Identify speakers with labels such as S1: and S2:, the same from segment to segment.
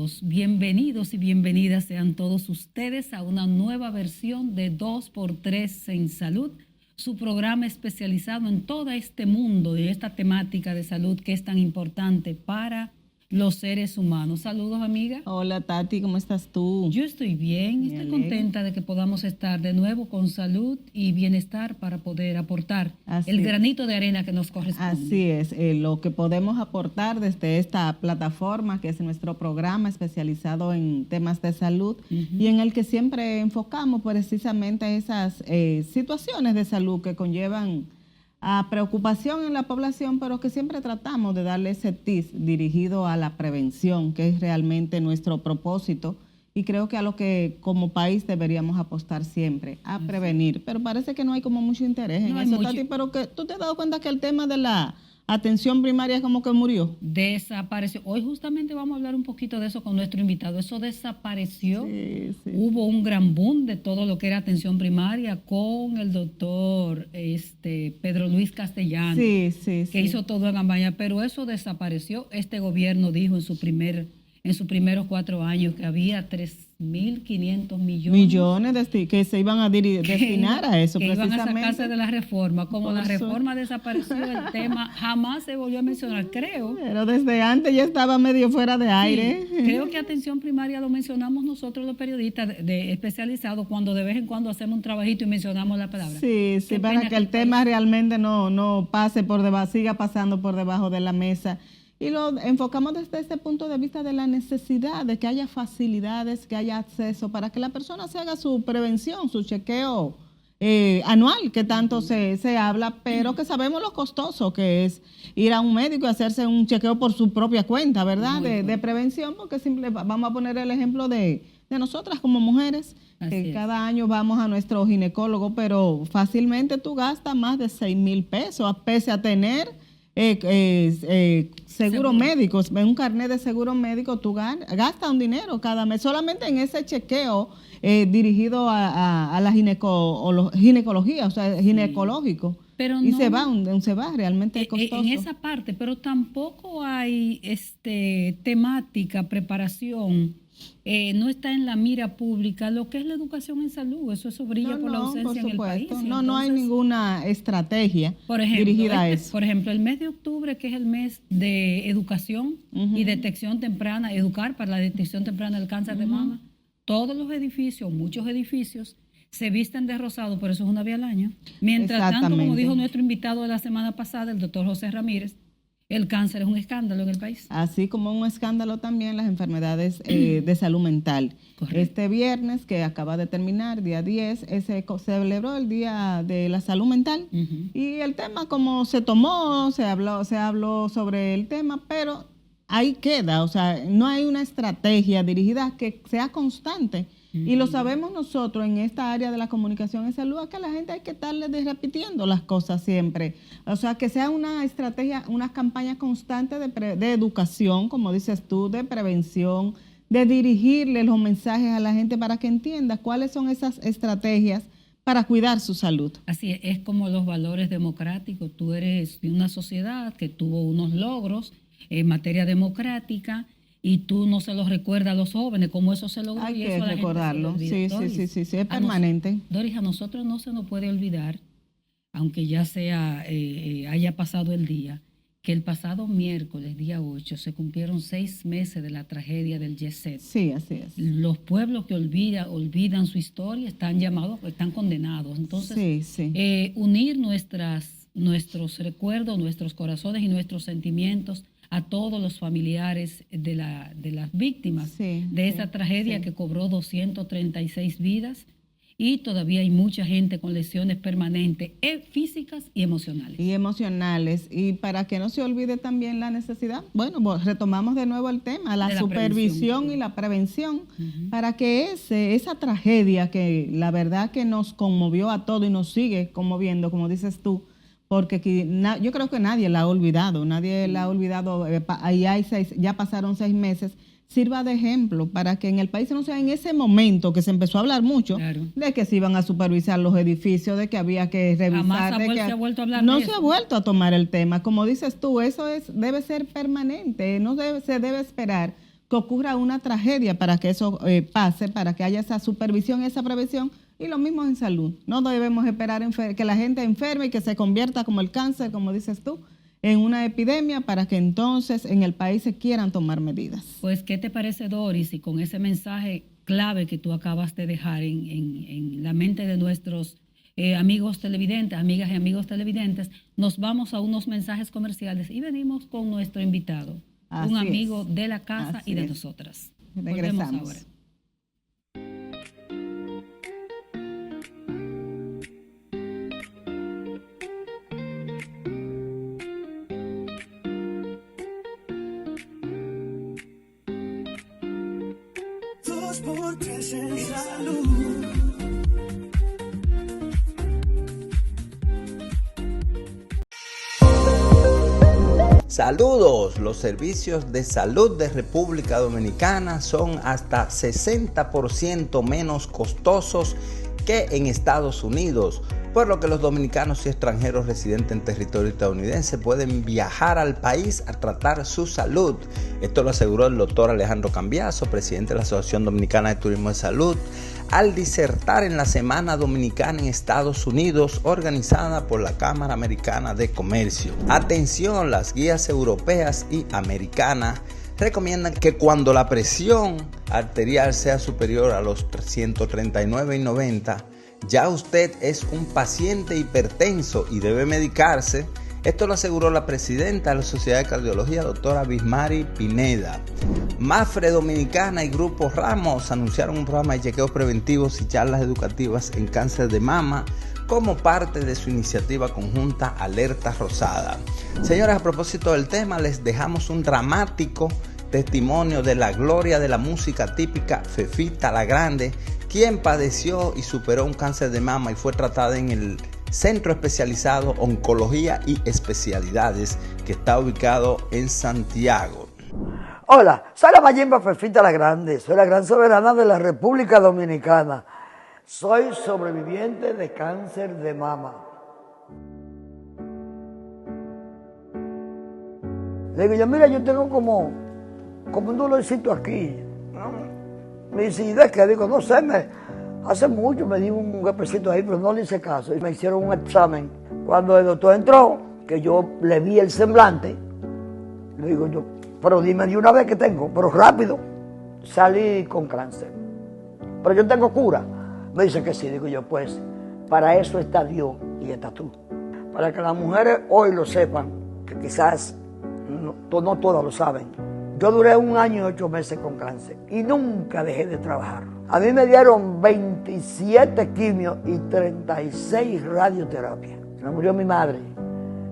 S1: amigos, bienvenidos y bienvenidas sean todos ustedes a una nueva versión de 2x3 en Salud, su programa especializado en todo este mundo, en esta temática de salud que es tan importante para los seres humanos. Saludos, amiga.
S2: Hola, Tati, ¿cómo estás tú?
S1: Yo estoy bien, estoy contenta de que podamos estar de nuevo con salud y bienestar para poder aportar el granito de arena que nos corresponde.
S2: Así es, lo que podemos aportar desde esta plataforma, que es nuestro programa especializado en temas de salud y en el que siempre enfocamos precisamente esas situaciones de salud que conllevan a preocupación en la población, pero que siempre tratamos de darle ese tips dirigido a la prevención, que es realmente nuestro propósito, y creo que a lo que como país deberíamos apostar siempre, a prevenir. Pero parece que no hay como mucho interés en eso, Tati, pero que tú te has dado cuenta que el tema de la atención primaria como que murió.
S1: Desapareció. Hoy justamente vamos a hablar un poquito de eso con nuestro invitado. Eso desapareció.
S2: Sí.
S1: Hubo un gran boom de todo lo que era atención primaria con el doctor Pedro Luis Castellano, que hizo todo en campaña, pero eso desapareció. Este gobierno dijo en sus primeros 4 años que había 3.500 millones
S2: que se iban a destinar a eso,
S1: que
S2: precisamente.
S1: Iban a sacarse de la reforma. Como la reforma desapareció, el tema jamás se volvió a mencionar, creo.
S2: Pero desde antes ya estaba medio fuera de aire.
S1: Sí, creo que atención primaria lo mencionamos nosotros los periodistas especializados cuando de vez en cuando hacemos un trabajito y mencionamos la palabra.
S2: Sí, para que el tema realmente no pase por debajo, siga pasando por debajo de la mesa. Y lo enfocamos desde este punto de vista de la necesidad de que haya facilidades, que haya acceso para que la persona se haga su prevención, su chequeo anual, que tanto se habla, pero que sabemos lo costoso que es ir a un médico y hacerse un chequeo por su propia cuenta, ¿verdad? De prevención, porque vamos a poner el ejemplo de nosotras como mujeres, que cada año vamos a nuestro ginecólogo, pero fácilmente tú gastas más de 6,000 pesos, pese a tener seguro médico, un carnet de seguro médico, tú gastas un dinero cada mes solamente en ese chequeo dirigido a la ginecología, o sea, ginecológico.
S1: Pero
S2: y
S1: no,
S2: se va realmente costoso.
S1: En esa parte, pero tampoco hay temática, preparación. No está en la mira pública lo que es la educación en salud. Eso brilla por la ausencia en el país.
S2: No hay ninguna estrategia dirigida a eso.
S1: Por ejemplo, el mes de octubre, que es el mes de educación y detección temprana, educar para la detección temprana del cáncer de mama, todos los edificios, muchos edificios, se visten de rosado, por eso es una vez al año. Mientras tanto, como dijo nuestro invitado de la semana pasada, el doctor José Ramírez, el cáncer es un escándalo en el país.
S2: Así como un escándalo también las enfermedades de salud mental. Correcto. Este viernes, que acaba de terminar, día 10, se celebró el Día de la Salud Mental. Y el tema como se tomó, se habló sobre el tema, pero ahí queda. O sea, no hay una estrategia dirigida que sea constante. Y lo sabemos nosotros en esta área de la comunicación en salud, que a la gente hay que estarle repitiendo las cosas siempre. O sea, que sea una estrategia, una campaña constante de educación, como dices tú, de prevención, de dirigirle los mensajes a la gente para que entienda cuáles son esas estrategias para cuidar su salud.
S1: Así es como los valores democráticos. Tú eres de una sociedad que tuvo unos logros en materia democrática, y tú no se los recuerdas a los jóvenes, como eso se logró.
S2: Hay
S1: y
S2: que
S1: eso
S2: recordarlo.
S1: La gente
S2: Sí, es permanente.
S1: Doris, a nosotros no se nos puede olvidar, aunque ya haya pasado el día, que el pasado miércoles, día 8, se cumplieron 6 meses de la tragedia del Jet-Set.
S2: Sí, así es.
S1: Los pueblos que olvidan su historia están condenados. Entonces, unir nuestros recuerdos, nuestros corazones y nuestros sentimientos a todos los familiares de las víctimas de esa tragedia que cobró 236 vidas, y todavía hay mucha gente con lesiones permanentes físicas y emocionales. Y para que no se olvide también la necesidad, retomamos de nuevo el tema, la supervisión y la prevención, para que esa tragedia que la verdad que nos conmovió a todos y nos sigue conmoviendo, como dices tú, porque yo creo que nadie la ha olvidado, ya pasaron 6 meses, sirva de ejemplo para que en el país no sea en ese momento que se empezó a hablar mucho de que se iban a supervisar los edificios, de que había que revisar. Se ha vuelto a hablar
S2: no se ha vuelto a tomar el tema. Como dices tú, eso debe ser permanente, se debe esperar que ocurra una tragedia para que eso pase, para que haya esa supervisión, esa prevención. Y lo mismo en salud. No debemos esperar que la gente enferme y que se convierta como el cáncer, como dices tú, en una epidemia para que entonces en el país se quieran tomar medidas.
S1: Pues, ¿qué te parece, Doris? Y con ese mensaje clave que tú acabas de dejar en la mente de nuestros amigos televidentes, amigas y amigos televidentes, nos vamos a unos mensajes comerciales y venimos con nuestro invitado, un amigo de la casa y de nosotras.
S2: Regresamos.
S1: Volvemos ahora.
S3: Saludos, los servicios de salud de República Dominicana son hasta 60% menos costosos que en Estados Unidos, por lo que los dominicanos y extranjeros residentes en territorio estadounidense pueden viajar al país a tratar su salud. Esto lo aseguró el doctor Alejandro Cambiaso, presidente de la Asociación Dominicana de Turismo de Salud, al disertar en la Semana Dominicana en Estados Unidos, organizada por la Cámara Americana de Comercio. Atención, las guías europeas y americanas recomiendan que cuando la presión arterial sea superior a los 139/90, ya usted es un paciente hipertenso y debe medicarse. Esto lo aseguró la presidenta de la Sociedad de Cardiología, doctora Bismari Pineda. Mafre Dominicana y Grupo Ramos anunciaron un programa de chequeos preventivos y charlas educativas en cáncer de mama como parte de su iniciativa conjunta Alerta Rosada. Señores, a propósito del tema, les dejamos un dramático testimonio de la gloria de la música típica, Fefita la Grande, quien padeció y superó un cáncer de mama y fue tratada en el Centro Especializado Oncología y Especialidades, que está ubicado en Santiago.
S4: Hola, soy la Mayimba Fefita la Grande, soy la gran soberana de la República Dominicana. Soy sobreviviente de cáncer de mama. Le digo yo, mira, yo tengo como un dolorcito aquí. Me dice, ¿y de qué? Digo, no sé, hace mucho me di un golpecito ahí, pero no le hice caso. Y me hicieron un examen. Cuando el doctor entró, que yo le vi el semblante, le digo yo, pero dime de una vez que tengo, pero rápido. Salí con cáncer. Pero yo tengo cura. Me dice que sí. Digo yo, pues, para eso está Dios y está tú. Para que las mujeres hoy lo sepan, que quizás no todas lo saben. Yo duré 1 año y 8 meses con cáncer y nunca dejé de trabajar. A mí me dieron 27 quimios y 36 radioterapias. Se me murió mi madre,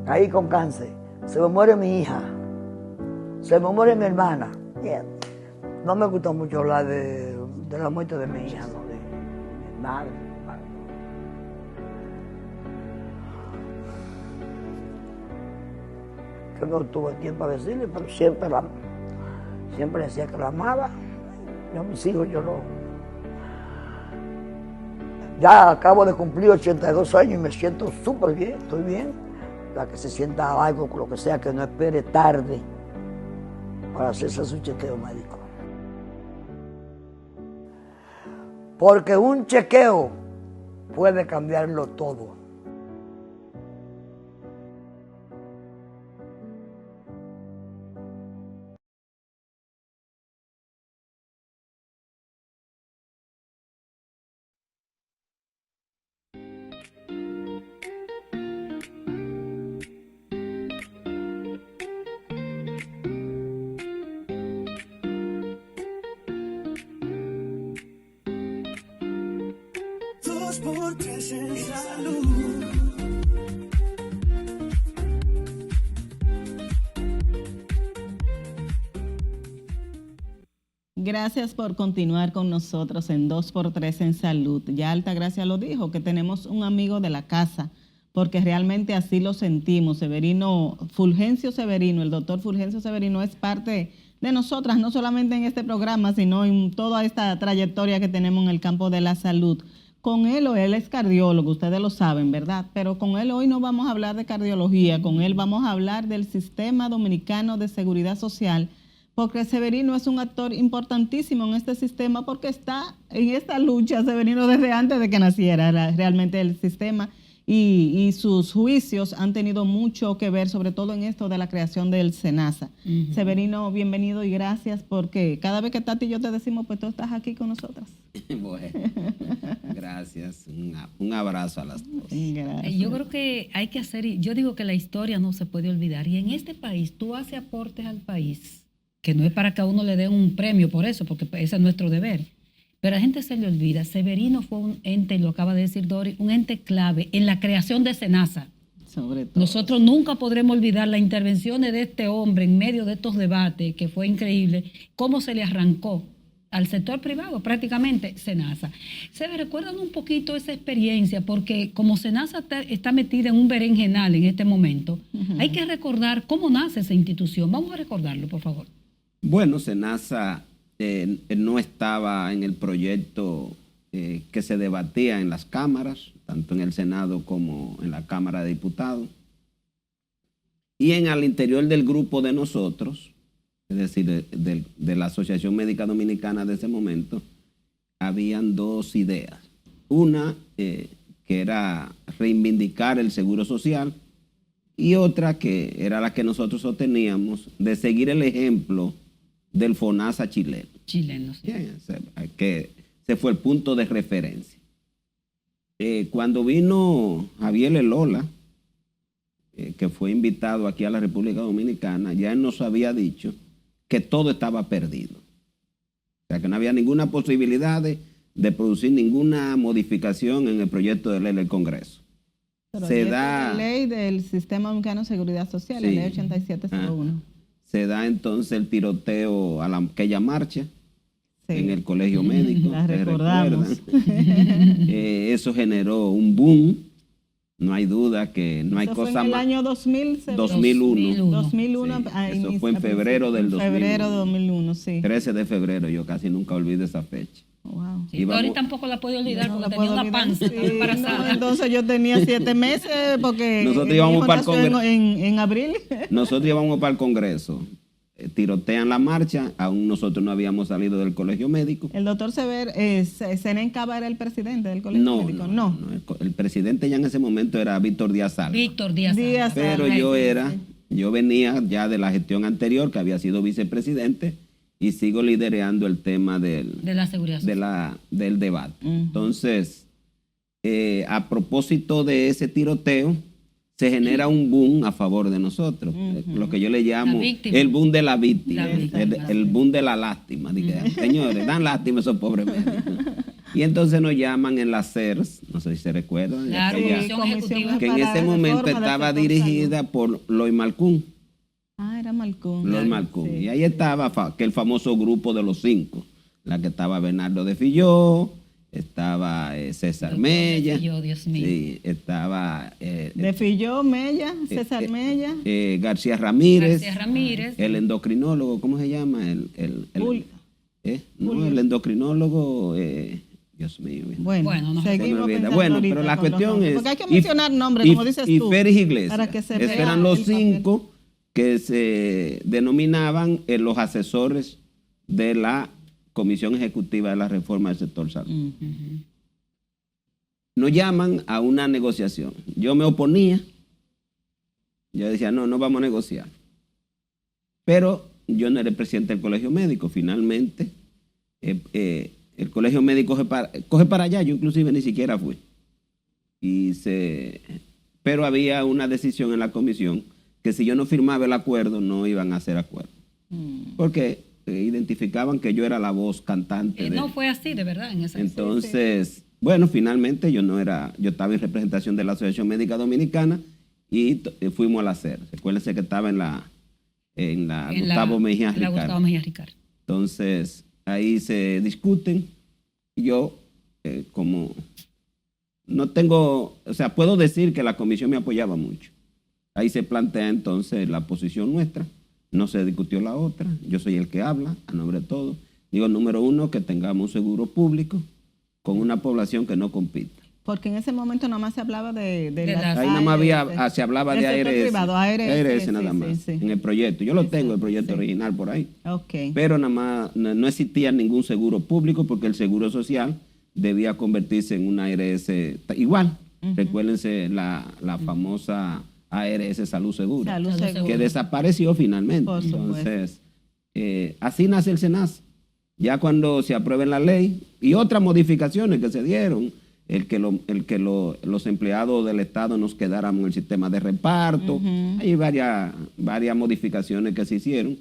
S4: caí con cáncer. Se me muere mi hija, se me muere mi hermana. No me gusta mucho hablar de la muerte de mi hija, no, de mi madre. Que no tuve tiempo a decirle, pero siempre decía que la amaba. Yo a mis hijos, yo no. Ya acabo de cumplir 82 años y me siento súper bien, estoy bien. La que se sienta algo, lo que sea, que no espere tarde para hacerse su chequeo médico. Porque un chequeo puede cambiarlo todo.
S2: Gracias por continuar con nosotros en 2x3 en Salud. Ya Altagracia lo dijo, que tenemos un amigo de la casa, porque realmente así lo sentimos. Fulgencio Severino, el doctor Fulgencio Severino es parte de nosotras, no solamente en este programa, sino en toda esta trayectoria que tenemos en el campo de la salud. Con él es cardiólogo, ustedes lo saben, ¿verdad? Pero con él hoy no vamos a hablar de cardiología, con él vamos a hablar del Sistema Dominicano de Seguridad Social, porque Severino es un actor importantísimo en este sistema, porque está en esta lucha Severino desde antes de que naciera realmente el sistema, y sus juicios han tenido mucho que ver, sobre todo en esto de la creación del SENASA. Severino, bienvenido y gracias, porque cada vez que Tati y yo te decimos, pues tú estás aquí con nosotras.
S5: Bueno, gracias. Un abrazo a las dos.
S2: Gracias.
S1: Yo creo que hay que hacer, yo digo que la historia no se puede olvidar, y en este país tú haces aportes al país, que no es para que a uno le den un premio por eso, porque ese es nuestro deber. Pero a la gente se le olvida, Severino fue un ente, lo acaba de decir Dori, un ente clave en la creación de SENASA.
S2: Sobre todo.
S1: Nosotros nunca podremos olvidar las intervenciones de este hombre en medio de estos debates, que fue increíble, cómo se le arrancó al sector privado prácticamente SENASA. Se me recuerdan un poquito esa experiencia, porque como SENASA está metida en un berenjenal en este momento, hay que recordar cómo nace esa institución. Vamos a recordarlo, por favor.
S5: Bueno, SENASA no estaba en el proyecto que se debatía en las cámaras, tanto en el Senado como en la Cámara de Diputados. Y al interior del grupo de nosotros, es decir, de la Asociación Médica Dominicana de ese momento, habían dos ideas. Una, que era reivindicar el seguro social, y otra que era la que nosotros sosteníamos, de seguir el ejemplo del FONASA chileno.
S1: Chilenos. Sí.
S5: Que ese fue el punto de referencia. Cuando vino Javier Elola, que fue invitado aquí a la República Dominicana, ya él nos había dicho que todo estaba perdido. O sea, que no había ninguna posibilidad de producir ninguna modificación en el proyecto de ley del Congreso.
S2: Se da la ley del Sistema Dominicano de Seguridad Social, sí, la ley 8701.
S5: Se da entonces el tiroteo a aquella marcha, sí, en el colegio médico.
S2: La recordamos.
S5: Eso generó un boom. No hay duda que no hay cosa más.
S2: En el año 2001.
S5: 2001. Sí, eso fue en febrero del 2001.
S2: Febrero de 2001, sí.
S5: 13 de febrero, yo casi nunca olvido esa fecha.
S1: Wow. Sí, Dori tampoco la puede olvidar,
S2: no
S1: porque tenía una panza,
S2: sí, embarazada. No, entonces yo tenía 7 meses porque
S5: nosotros íbamos para el Congreso
S2: en abril.
S5: Nosotros íbamos para el Congreso. Tirotean la marcha, aún nosotros no habíamos salido del colegio médico.
S2: El doctor Sever, Zenén Cava era el presidente del colegio médico. No.
S5: El presidente ya en ese momento era Víctor Díaz Alba.
S1: Víctor Díaz Alba.
S5: Pero yo venía ya de la gestión anterior, que había sido vicepresidente, y sigo liderando el tema de
S1: la seguridad social,
S5: del debate. Entonces, a propósito de ese tiroteo, se genera un boom a favor de nosotros, lo que yo le llamo el boom de la víctima, el boom de la lástima. Señores, dan lástima a esos pobres médicos. Y entonces nos llaman en la CERS, no sé si se recuerdan, que en ese momento estaba dirigida por Loy Malcún.
S2: Era Malcún.
S5: Loy Malcún. Sí. Y ahí estaba el famoso grupo de los 5, la que estaba Bernardo de Filló, estaba César Mella.
S1: De Filló, Dios mío.
S5: Sí, estaba
S2: de Filló, Mella, César Mella.
S5: García Ramírez.
S2: El
S5: endocrinólogo, ¿cómo se llama? El endocrinólogo, Dios mío.
S2: Bueno, seguimos
S5: bueno, pero la cuestión es...
S2: Porque hay que mencionar nombres, como dices tú.
S5: Y Félix Iglesias.
S2: Para que se
S5: esos eran los 5 que se denominaban los asesores de la Comisión Ejecutiva de la Reforma del Sector Salud. Nos llaman a una negociación. Yo me oponía. Yo decía, no vamos a negociar. Pero yo no era el presidente del Colegio Médico. Finalmente, el Colegio Médico coge para allá. Yo inclusive ni siquiera fui. Pero había una decisión en la comisión que si yo no firmaba el acuerdo, no iban a hacer acuerdo. Porque identificaban que yo era la voz cantante.
S1: No fue así, de verdad.
S5: Entonces, bueno, finalmente yo estaba en representación de la Asociación Médica Dominicana y fuimos a la CER. Recuérdense que estaba en la Gustavo Mejía Ricard. Entonces, ahí se discuten. Y yo, como no tengo, o sea, puedo decir que la comisión me apoyaba mucho. Ahí se plantea entonces la posición nuestra. No se discutió la otra. Yo soy el que habla a nombre de todos. Digo, número 1, que tengamos un seguro público con una población que no compita.
S2: Porque en ese momento nada más se hablaba de las
S5: ahí nada más se hablaba de ARS.
S2: Privado, ARS
S5: nada más, en el proyecto. Yo lo tengo, el proyecto original por ahí.
S2: Okay.
S5: Pero nada más no existía ningún seguro público porque el seguro social debía convertirse en una ARS igual. Recuérdense la famosa ARS Salud Segura, que desapareció finalmente. Entonces, así nace el SENASA. Ya cuando se apruebe la ley y otras modificaciones que se dieron, el que los empleados del Estado nos quedáramos en el sistema de reparto. Hay varias modificaciones que se hicieron,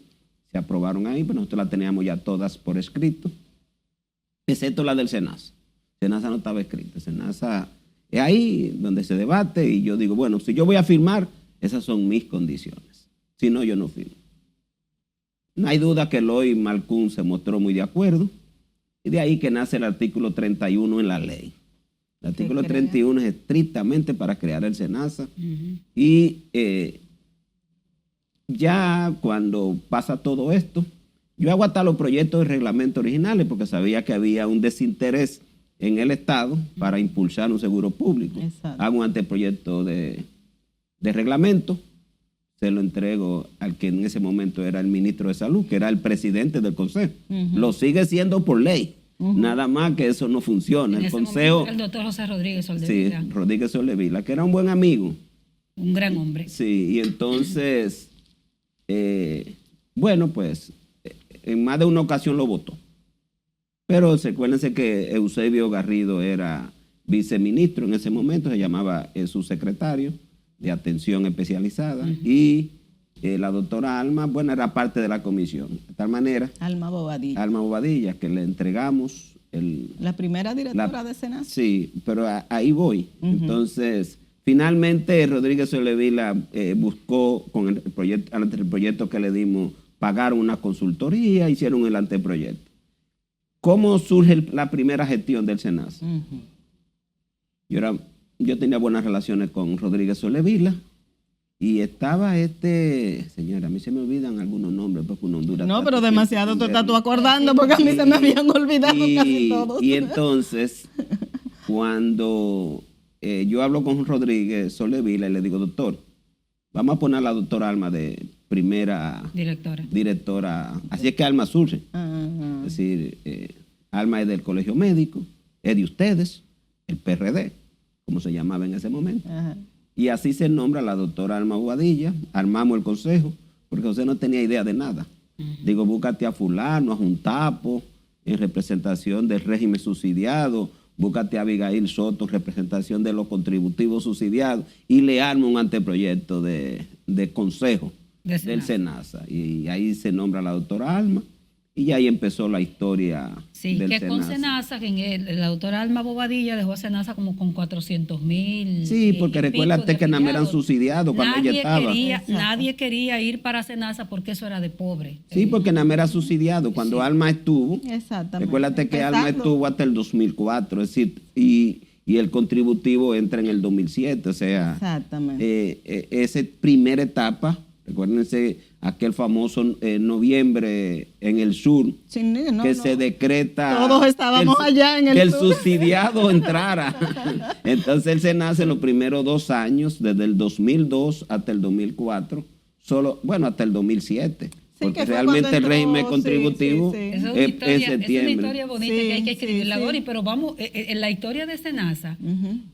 S5: se aprobaron ahí, pero nosotros las teníamos ya todas por escrito, excepto la del SENASA. SENASA no estaba escrita. SENASA es ahí donde se debate y yo digo, bueno, si yo voy a firmar, esas son mis condiciones. Si no, yo no firmo. No hay duda que Eloy Malcún se mostró muy de acuerdo y de ahí que nace el artículo 31 en la ley. El artículo 31 es estrictamente para crear el SENASA y ya cuando pasa todo esto, yo hago hasta los proyectos de reglamento originales porque sabía que había un desinterés en el Estado para impulsar un seguro público.
S2: Exacto.
S5: Hago un anteproyecto de reglamento, se lo entrego al que en ese momento era el ministro de Salud, que era el presidente del Consejo. Lo sigue siendo por ley. Nada más que eso no funciona.
S1: En
S5: el
S1: ese
S5: Consejo.
S1: momento, el doctor José Rodríguez Soldevila.
S5: Sí, Rodríguez Soldevila, que era un buen amigo.
S1: Un gran hombre.
S5: Sí, y entonces, bueno, pues, en más de una ocasión lo votó. Pero recuérdense que Eusebio Garrido era viceministro en ese momento, se llamaba subsecretario de atención especializada y la doctora Alma, bueno, era parte de la comisión. De tal manera,
S2: Alma
S5: Bobadilla, que le entregamos
S2: la primera directora de SENASA.
S5: Sí, pero ahí voy. Entonces, finalmente Rodríguez Soldevila buscó con el proyecto que le dimos, pagar una consultoría, hicieron el anteproyecto. ¿Cómo surge la primera gestión del SENASA? Yo tenía buenas relaciones con Rodríguez Soldevila y estaba señora, a mí se me olvidan algunos nombres porque uno dura.
S2: No, pero demasiado te estás tú acordando porque a mí se me habían olvidado casi todos.
S5: Y entonces, cuando yo hablo con Rodríguez Soldevila y le digo, doctor, vamos a poner a la doctora Alma de primera directora. Así es que Alma surge. Es decir, Alma es del Colegio Médico, es de ustedes, el PRD, como se llamaba en ese momento. Y así se nombra la doctora Alma Bobadilla. Armamos el consejo, porque José no tenía idea de nada. Digo, búscate a fulano, a Juntapo, en representación del régimen subsidiado, búscate a Abigail Soto, en representación de los contributivos subsidiados, y le arma un anteproyecto de consejo del SENASA. Y ahí se nombra la doctora Alma. Y ahí empezó la historia del
S1: que
S5: SENASA.
S1: Con SENASA, que la doctora Alma Bobadilla dejó a SENASA como con 400,000.
S5: Sí, porque recuérdate que nada más eran subsidiados cuando ella estaba.
S1: Nadie quería ir para SENASA porque eso era de pobre.
S5: Sí, porque nada más era subsidiado. Cuando Alma estuvo, recuérdate que Alma estuvo hasta el 2004, es decir, y el contributivo entra en el 2007, o sea, esa primera etapa. Recuérdense aquel famoso noviembre en el sur, se decreta
S2: todos estábamos allá en
S5: que el subsidiado entrara. Entonces el SENASA en los primeros 2 años, desde el 2002 hasta el 2004, hasta el 2007. Porque realmente el régimen contributivo es septiembre.
S1: Es una historia bonita que hay que escribirla, Dori, pero vamos, en la historia de SENASA,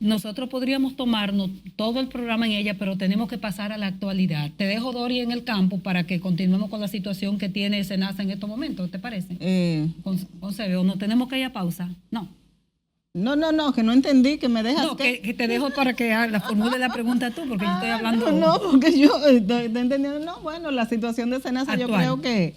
S1: nosotros podríamos tomarnos todo el programa en ella, pero tenemos que pasar a la actualidad. Te dejo, Dori, en el campo para que continuemos con la situación que tiene SENASA en estos momentos, ¿te parece? Concebe, ¿o no tenemos que ir a pausa?
S2: No, que no entendí, que me dejas.
S1: No, que te dejo para que formule la pregunta tú, porque yo estoy hablando.
S2: No, porque yo estoy entendiendo. No, bueno, la situación de SENASA yo creo que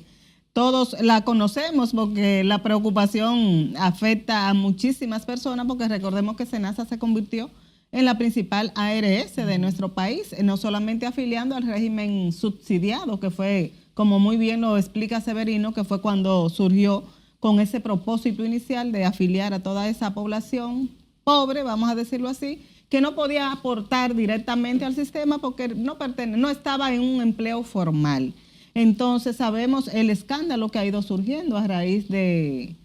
S2: todos la conocemos porque la preocupación afecta a muchísimas personas, porque recordemos que SENASA se convirtió en la principal ARS de nuestro país, no solamente afiliando al régimen subsidiado, que fue, como muy bien lo explica Severino, que fue cuando surgió con ese propósito inicial de afiliar a toda esa población pobre, vamos a decirlo así, que no podía aportar directamente al sistema porque no estaba en un empleo formal. Entonces sabemos el escándalo que ha ido surgiendo a raíz de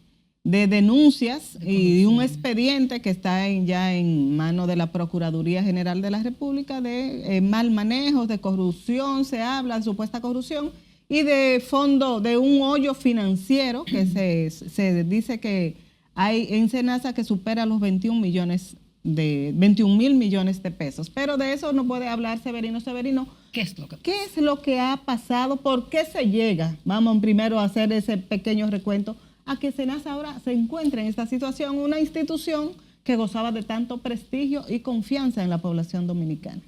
S2: denuncias y un expediente que está ya en manos de la Procuraduría General de la República de mal manejo, de corrupción, se habla de supuesta corrupción, y de fondo, de un hoyo financiero que se dice que hay en SENASA que supera los 21 mil millones de pesos. Pero de eso no puede hablar Severino.
S1: ¿Qué es
S2: lo que ha pasado? ¿Por qué se llega? Vamos primero a hacer ese pequeño recuento a que SENASA ahora se encuentre en esta situación, una institución que gozaba de tanto prestigio y confianza en la población dominicana.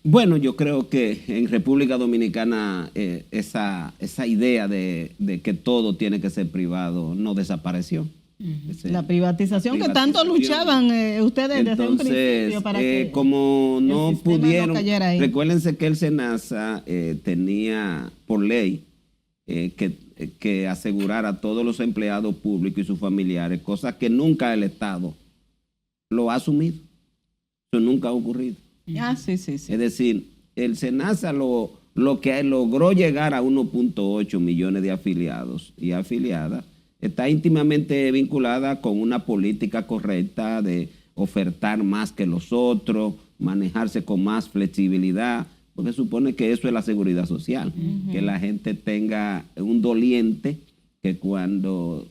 S5: Bueno, yo creo que en República Dominicana esa idea de que todo tiene que ser privado no desapareció.
S2: La privatización que tanto luchaban ustedes desde un principio para que
S5: como no pudieron,
S2: recuérdense
S5: que el SENASA tenía por ley que asegurar a todos los empleados públicos y sus familiares, cosa que nunca el Estado lo ha asumido. Eso nunca ha ocurrido.
S2: Sí.
S5: Es decir, el SENASA lo que logró llegar a 1.8 millones de afiliados y afiliadas está íntimamente vinculada con una política correcta de ofertar más que los otros, manejarse con más flexibilidad, porque supone que eso es la seguridad social, que la gente tenga un doliente que cuando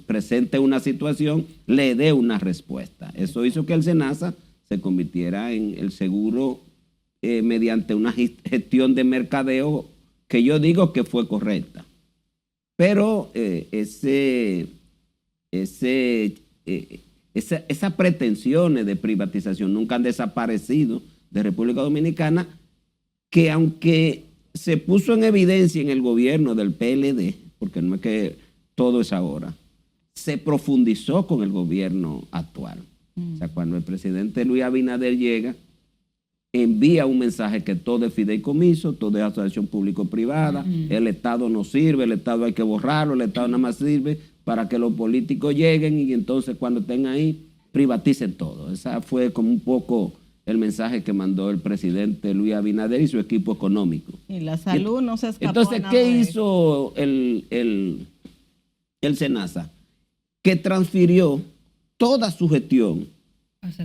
S5: presente una situación le dé una respuesta. Eso hizo que el SENASA se convirtiera en el seguro mediante una gestión de mercadeo que yo digo que fue correcta. Pero esas pretensiones de privatización nunca han desaparecido de República Dominicana, que aunque se puso en evidencia en el gobierno del PLD, porque no es que todo es ahora, se profundizó con el gobierno actual. O sea, cuando el presidente Luis Abinader llega, envía un mensaje que todo es fideicomiso, todo es asociación público-privada, el Estado no sirve, el Estado hay que borrarlo, el Estado nada más sirve para que los políticos lleguen y entonces cuando estén ahí privaticen todo. Esa fue como un poco el mensaje que mandó el presidente Luis Abinader y su equipo económico.
S2: Y la salud no se escapó.
S5: Entonces, ¿qué hizo el SENASA? Que transfirió toda su gestión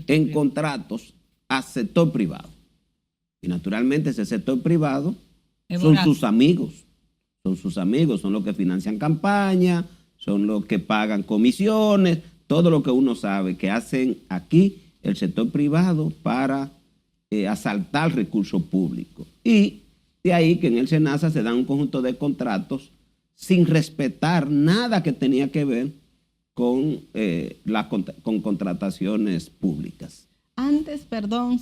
S5: en contratos al sector privado. Y naturalmente ese sector privado son sus amigos, son los que financian campañas, son los que pagan comisiones, todo lo que uno sabe que hacen aquí el sector privado para asaltar recursos públicos. Y de ahí que en el SENASA se dan un conjunto de contratos sin respetar nada que tenía que ver con contrataciones públicas.
S2: Antes,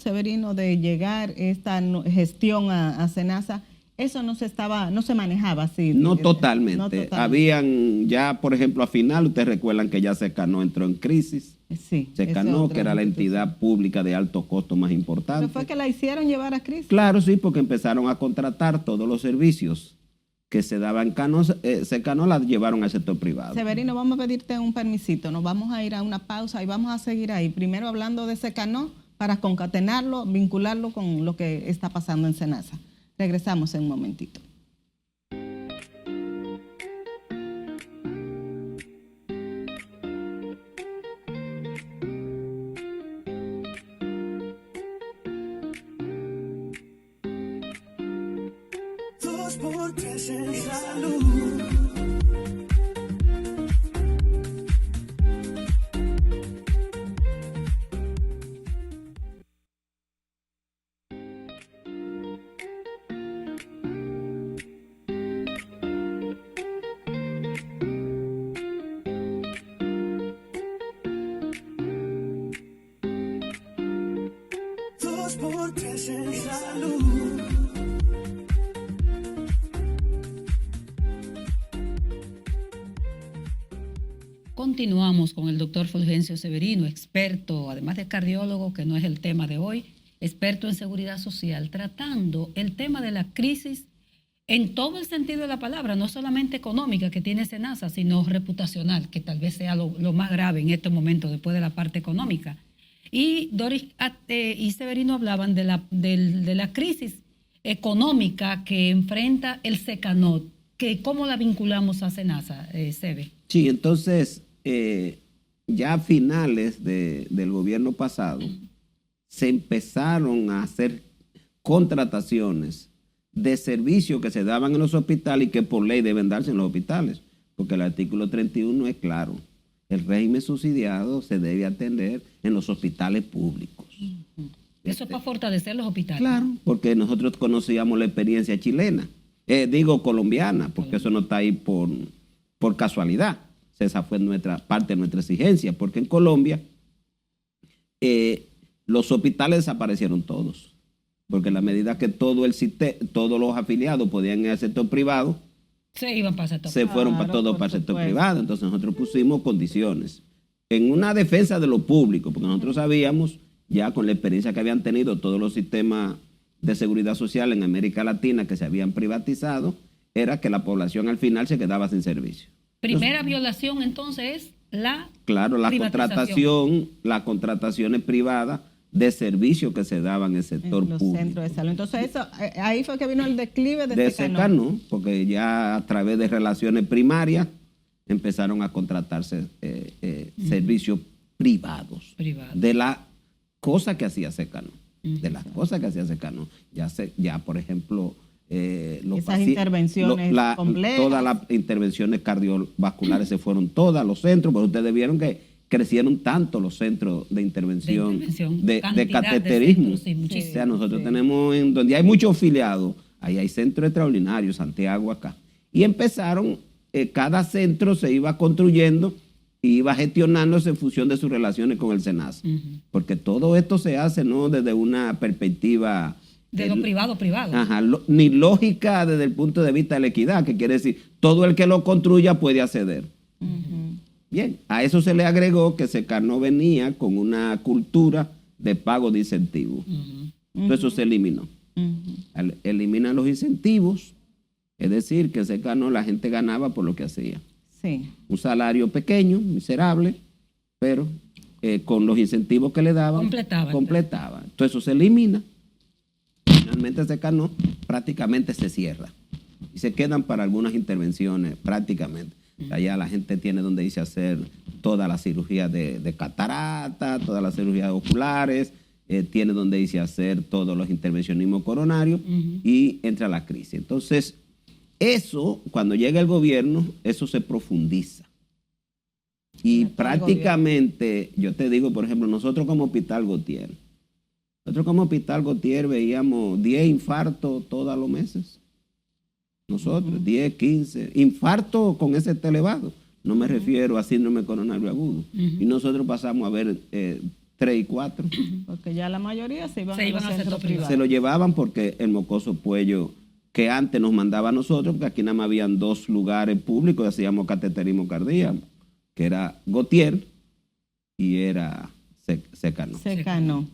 S2: Severino, de llegar esta gestión a SENASA, eso no se manejaba así.
S5: No totalmente. Habían ya, por ejemplo, a final, ustedes recuerdan que ya Secanó entró en crisis.
S2: Sí.
S5: Secanó, que era la entidad pública de alto costo más importante.
S2: ¿Pero fue que la hicieron llevar a crisis?
S5: Claro, sí, porque empezaron a contratar todos los servicios que se daban en Secanó, la llevaron al sector privado.
S2: Severino, vamos a pedirte un permisito, nos vamos a ir a una pausa y vamos a seguir ahí. Primero hablando de Secanó para concatenarlo, vincularlo con lo que está pasando en SENASA. Regresamos en un momentito.
S1: Continuamos con el doctor Fulgencio Severino, experto, además de cardiólogo, que no es el tema de hoy, experto en seguridad social, tratando el tema de la crisis en todo el sentido de la palabra, no solamente económica que tiene SENASA, sino reputacional, que tal vez sea lo más grave en este momento después de la parte económica. Y Doris y Severino hablaban de la crisis económica que enfrenta el Secanot, que ¿cómo la vinculamos a SENASA, Sebe?
S5: Sí, entonces, ya a finales del gobierno pasado, se empezaron a hacer contrataciones de servicios que se daban en los hospitales y que por ley deben darse en los hospitales, porque el artículo 31 es claro. El régimen subsidiado se debe atender en los hospitales públicos.
S1: Eso es para fortalecer los hospitales.
S5: Claro, porque nosotros conocíamos la experiencia chilena, colombiana, porque eso no está ahí por casualidad. Esa fue parte de nuestra exigencia, porque en Colombia los hospitales desaparecieron todos, porque en la medida que todos los afiliados podían ir al sector privado, se fueron para el sector privado. Entonces nosotros pusimos condiciones en una defensa de lo público, porque nosotros sabíamos, ya con la experiencia que habían tenido todos los sistemas de seguridad social en América Latina que se habían privatizado, era que la población al final se quedaba sin servicio.
S1: Primera violación entonces es la
S5: las contrataciones privadas de servicios que se daban en el sector
S2: en los
S5: público.
S2: Centros de salud. Entonces ahí fue que vino el declive
S5: de Secano, porque ya a través de relaciones primarias empezaron a contratarse servicios privados. De la cosa que hacía Secano. De las cosas que hacía Secano. Ya por ejemplo,
S2: esas intervenciones complejas.
S5: Todas las intervenciones cardiovasculares se fueron todas a los centros, pero ustedes vieron que crecieron tanto los centros de intervención de cateterismo. O sea, nosotros tenemos, donde hay muchos afiliados, ahí hay centros extraordinarios, Santiago acá. Y empezaron, cada centro se iba construyendo y iba gestionándose en función de sus relaciones con el SENASA. Porque todo esto se hace no desde una perspectiva
S1: de lo privado.
S5: Ajá, ni lógica desde el punto de vista de la equidad, que quiere decir, todo el que lo construya puede acceder. Bien, a eso se le agregó que Secano venía con una cultura de pago de incentivos. Entonces eso se eliminó. Eliminan los incentivos, es decir, que Secano la gente ganaba por lo que hacía.
S2: Sí. Un
S5: salario pequeño, miserable, pero con los incentivos que le daban, completaba. Entonces eso se elimina. Finalmente Secano prácticamente se cierra y se quedan para algunas intervenciones prácticamente. Allá la gente tiene donde irse a hacer toda la cirugía de catarata, todas las cirugías oculares, tiene donde irse a hacer todos los intervencionismos coronarios y entra la crisis. Entonces, eso, cuando llega el gobierno, eso se profundiza. Y prácticamente, yo te digo, por ejemplo, nosotros como Hospital Gautier veíamos 10 infartos todos los meses. Nosotros, 10, 15, infarto con ese elevado. No me refiero a síndrome coronario agudo. Y nosotros pasamos a ver 3 y 4.
S2: Porque ya la mayoría se iban a los centros privados.
S5: Se lo llevaban porque el mocoso Puello, que antes nos mandaba a nosotros, porque aquí nada más habían 2 lugares públicos, hacíamos cateterismo cardíaco, que era Gautier y era Secano.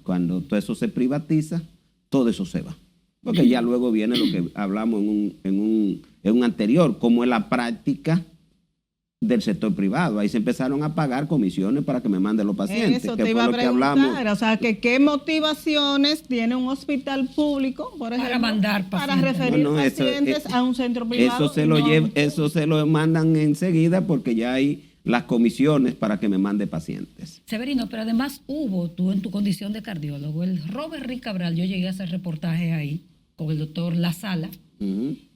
S5: Cuando todo eso se privatiza, todo eso se va. Porque ya luego viene lo que hablamos en un anterior, como es la práctica del sector privado. Ahí se empezaron a pagar comisiones para que me manden los pacientes.
S2: Eso te iba a preguntar. O sea, que qué motivaciones tiene un hospital público, por ejemplo, para referir pacientes a un centro privado.
S5: Eso se lo mandan enseguida porque ya hay las comisiones para que me mande pacientes.
S1: Severino, pero además tú en tu condición de cardiólogo, el Robert Rick Cabral, yo llegué a hacer reportaje ahí con el doctor La Sala,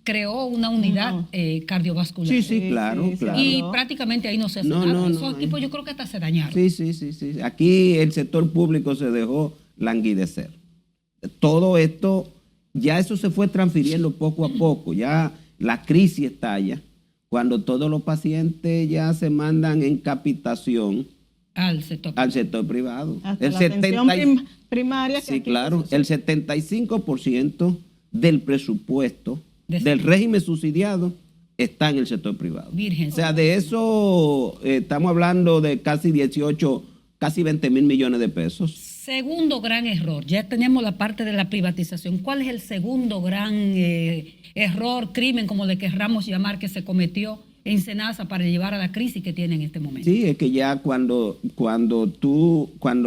S1: creó una unidad cardiovascular.
S5: Sí, claro.
S1: Y prácticamente ahí no se hace nada. Esos equipos yo creo que hasta se dañaron.
S5: Sí. Aquí el sector público se dejó languidecer. Todo esto, ya eso se fue transfiriendo poco a poco. Ya la crisis estalla cuando todos los pacientes ya se mandan en capitación al sector privado.
S2: Hasta la atención primaria.
S5: Sí, claro. El 75% del presupuesto del régimen subsidiado está en el sector privado.
S1: Virgen.
S5: O sea, de eso estamos hablando de casi 20 mil millones de pesos.
S1: Segundo gran error. Ya tenemos la parte de la privatización. ¿Cuál es el segundo gran error, crimen, como le querramos llamar, que se cometió en SENASA para llevar a la crisis que tiene en este momento?
S5: Sí, es que ya cuando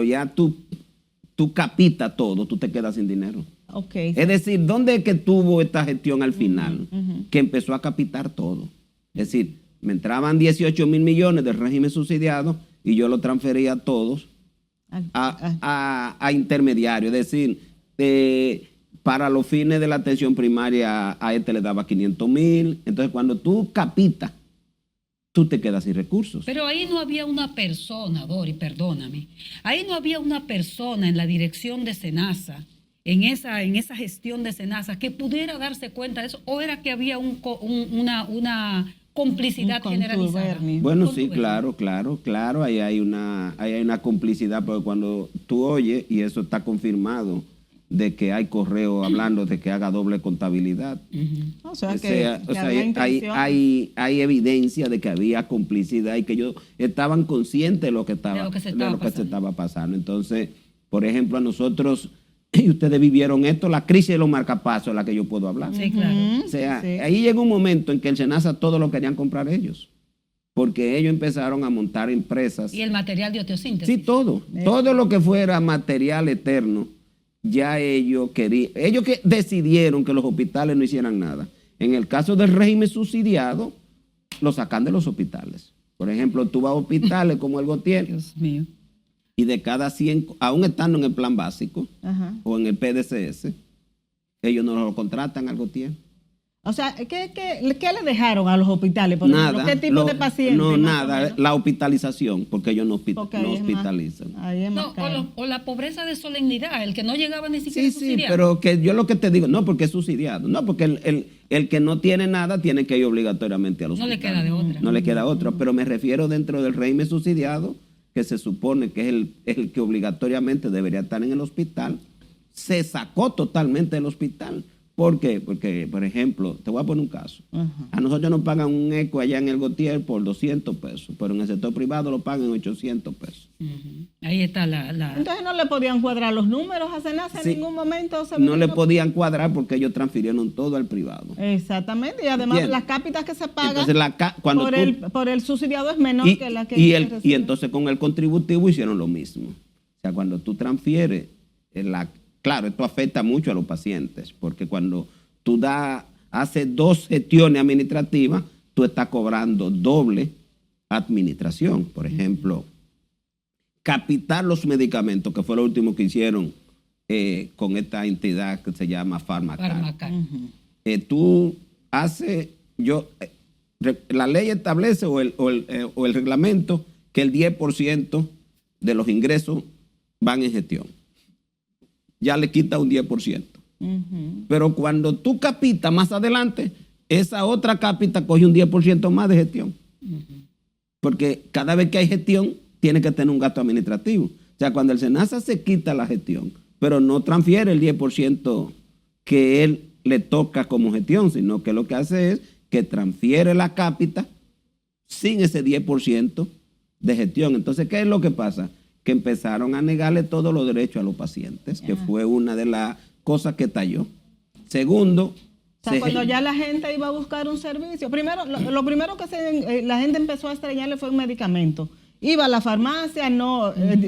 S5: ya tú capitas todo, tú te quedas sin dinero.
S2: Okay.
S5: Es decir, ¿dónde es que tuvo esta gestión al final? Que empezó a capitar todo. Es decir, Me entraban 18 mil millones del régimen subsidiado y yo lo transfería a todos a intermediarios. Es decir, para los fines de la atención primaria a este le daba 500 mil. Entonces, cuando tú capitas, tú te quedas sin recursos.
S1: Pero ahí no había una persona, Dori, perdóname. Ahí no había una persona en la dirección de SENASA, en esa gestión de SENASA, que pudiera darse cuenta de eso, o era que había una complicidad generalizada.
S5: Bueno, sí, claro. Ahí hay una complicidad, porque cuando tú oyes, y eso está confirmado, de que hay correo hablando de que haga doble contabilidad.
S2: O sea,
S5: hay evidencia de que había complicidad y que ellos estaban conscientes de lo que se estaba pasando. Entonces, por ejemplo, a nosotros, y ustedes vivieron esto, la crisis de los marcapasos es la que yo puedo hablar.
S1: Sí, claro.
S5: O sea, ahí llegó un momento en que el SENASA todo lo querían comprar ellos, porque ellos empezaron a montar empresas.
S1: Y el material de osteosíntesis.
S5: Sí, todo lo que fuera material eterno, ya ellos decidieron que los hospitales no hicieran nada. En el caso del régimen subsidiado, lo sacan de los hospitales. Por ejemplo, tú vas a hospitales como el Gautier,
S1: Dios mío.
S5: y de cada 100, aún estando en el plan básico o en el PDCS, ellos no lo contratan al Gautier.
S2: O sea, ¿qué le dejaron a los hospitales? Por
S5: Nada.
S2: ejemplo, ¿qué tipo de pacientes?
S5: No, nada. La hospitalización, porque ellos no hospitalizan.
S1: O la pobreza de solemnidad, el que no llegaba ni siquiera subsidiado.
S5: Sí, pero que yo lo que te digo, no porque es subsidiado, no porque el que no tiene nada tiene que ir obligatoriamente a los hospitales.
S1: No le queda de otra.
S5: No le queda otra, pero me refiero dentro del régimen subsidiado, que se supone que es el que obligatoriamente debería estar en el hospital, se sacó totalmente del hospital. ¿Por qué? Porque, por ejemplo, te voy a poner un caso. A nosotros nos pagan un eco allá en el Gautier por 200 pesos, pero en el sector privado lo pagan 800 pesos.
S1: Ahí está
S2: Entonces no le podían cuadrar los números a SENASA en ningún momento.
S5: No le podían cuadrar porque ellos transfirieron todo al privado.
S2: Exactamente, y además las cápitas que se pagan
S5: entonces,
S2: por el subsidiado es menor que la que
S5: y entonces con el contributivo hicieron lo mismo. O sea, cuando tú transfieres claro, esto afecta mucho a los pacientes, porque cuando tú haces 2 gestiones administrativas, tú estás cobrando doble administración. Por ejemplo, capitar los medicamentos, que fue lo último que hicieron con esta entidad que se llama Farmacar. Tú haces, la ley establece o el reglamento que el 10% de los ingresos van en gestión. Ya le quita un 10%. Pero cuando tú capitas más adelante, esa otra capita coge un 10% más de gestión. Porque cada vez que hay gestión, tiene que tener un gasto administrativo. O sea, cuando el SENASA se quita la gestión, pero no transfiere el 10% que él le toca como gestión, sino que lo que hace es que transfiere la cápita sin ese 10% de gestión. Entonces, ¿qué es lo que pasa? Que empezaron a negarle todos los derechos a los pacientes, que fue una de las cosas que talló. Segundo,
S2: o sea, cuando ya la gente iba a buscar un servicio, primero, lo primero que la gente empezó a extrañarle fue un medicamento. Iba a la farmacia,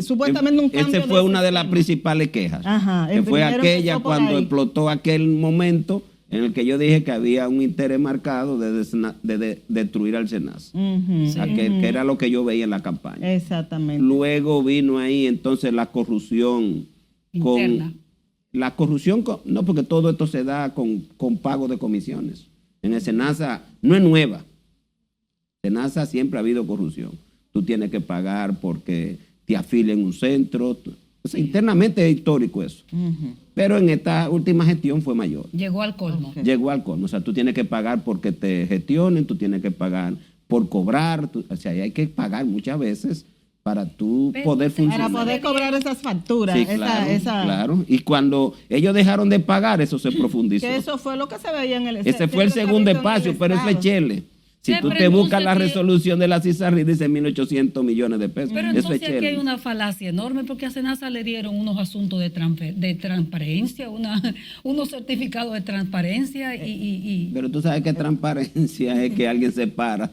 S2: supuestamente un cambio.
S5: Esa fue una de las principales quejas. Que fue aquella cuando explotó aquel momento en el que yo dije que había un interés marcado de destruir al SENASA. Que era lo que yo veía en la campaña.
S2: Exactamente.
S5: Luego vino ahí entonces la corrupción interna. No, porque todo esto se da con pago de comisiones. En el SENASA no es nueva. SENASA siempre ha habido corrupción. Tú tienes que pagar porque te afilian en un centro. O sea, internamente es histórico eso. Pero en esta última gestión fue mayor.
S1: Llegó al colmo.
S5: Llegó al colmo. O sea, tú tienes que pagar porque te gestionen, tú tienes que pagar por cobrar. O sea, hay que pagar muchas veces para tú poder funcionar.
S2: Para poder cobrar esas facturas.
S5: Sí, claro. Y cuando ellos dejaron de pagar, eso se profundizó.
S2: Que eso fue lo que se veía en el...
S5: Ese fue el segundo espacio, pero eso es chele. Si tú te buscas la resolución de la CISARRI, dice 1.800 millones de pesos.
S1: Pero entonces aquí hay una falacia enorme, porque a SENASA le dieron unos asuntos de transparencia, unos certificados de transparencia
S5: Pero tú sabes que transparencia es que alguien se para.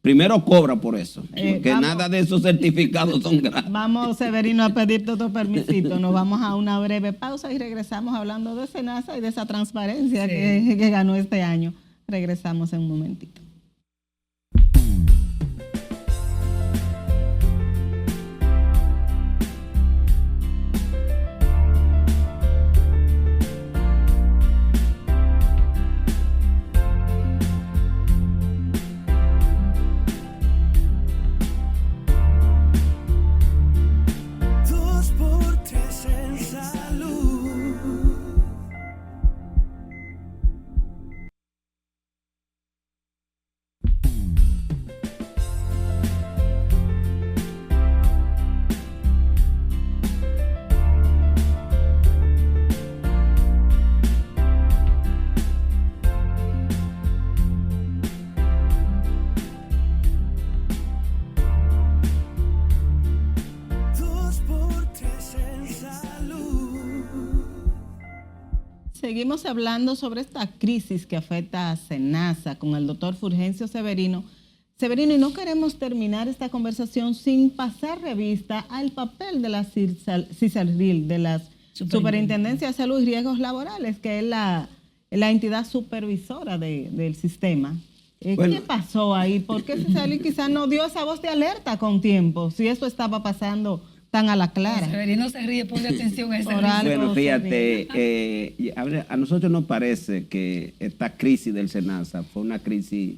S5: Primero cobra por eso, porque nada de esos certificados son gratis.
S2: Vamos, Severino, a pedirte otro permisito. Nos vamos a una breve pausa y regresamos hablando de SENASA y de esa transparencia que ganó este año. Regresamos en un momentito. Seguimos hablando sobre esta crisis que afecta a SENASA con el doctor Fulgencio Severino, y no queremos terminar esta conversación sin pasar revista al papel de la CISARRIL, de la Superintendencia de Salud y Riesgos Laborales, que es la entidad supervisora del sistema. Bueno, ¿qué pasó ahí? ¿Por qué CISARRIL quizás no dio esa voz de alerta con tiempo, si eso estaba pasando tan a la clara?
S1: Severino se ríe, ponle atención a esa
S5: Bueno, fíjate, a nosotros nos parece que esta crisis del SENASA fue una crisis